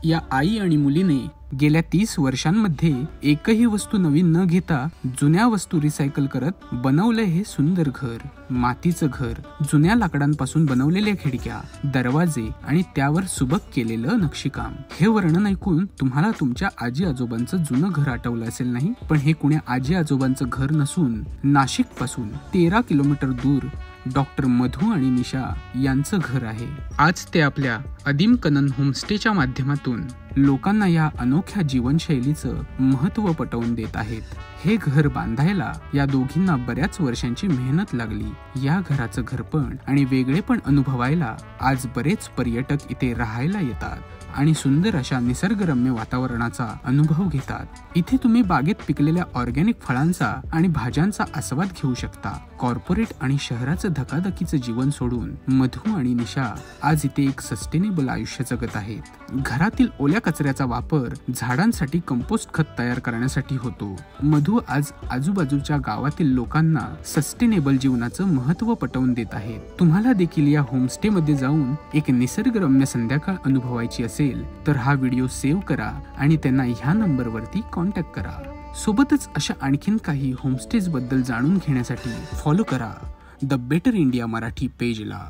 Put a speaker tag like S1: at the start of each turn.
S1: या आई आणि मुलीने गेल्या 30 वर्षांमध्ये एकही वस्तू नवीन न घेता जुन्या वस्तू रिसायकल करत बनवलं हे सुंदर घर. मातीचं घर, जुन्या लाकडांपासून बनवलेल्या खिडक्या, दरवाजे आणि त्यावर सुबक केलेलं नक्षीकाम. हे वर्णन ऐकून तुम्हाला तुमच्या आजी आजोबांचं जुनं घर आठवलं असेल नाही, पण हे कुण्या आजी आजोबांचं घर नसून नाशिक पासून 13 किलोमीटर दूर डॉक्टर मधू आणि निशा यांचं घर आहे. आज ते आपल्या अदीम कनन होमस्टेच्या माध्यमातून लोकांना या अनोख्या जीवनशैलीचं महत्त्व पटवून देत आहेत. हे घर बांधायला या दोघींना बऱ्याच वर्षांची मेहनत लागली. या घराचं घरपण आणि वेगळेपण अनुभवायला आज बरेच पर्यटक इथे राहायला येतात आणि सुंदर अशा निसर्गरम्य वातावरणाचा अनुभव घेतात. इथे तुम्ही बागेत पिकलेल्या ऑर्गॅनिक फळांचा आणि भाज्यांचा आस्वाद घेऊ शकता. कॉर्पोरेट आणि शहराचं धकाधकीचं जीवन सोडून मधू आणि निशा आज इथे एक सस्टेनेबल आयुष्य जगत आहेत. घरातील ओल्या कचऱ्याचा वापर झाडांसाठी कंपोस्ट खत तयार करण्यासाठी होतो. मधू आज आजूबाजूच्या गावातील लोकांना सस्टेनेबल जीवनाचं महत्त्व पटवून देत आहेत. तुम्हाला देखील या होमस्टे मध्ये जाऊन एक निसर्गरम्य संध्याकाळ अनुभवायची असेल तर हा व्हिडिओ सेव्ह करा आणि त्यांना ह्या नंबरवरती कॉन्टॅक्ट करा. सोबतच अशा आणखीन काही होमस्टेज बद्दल जाणून घेण्यासाठी फॉलो करा द बेटर इंडिया मराठी पेजला.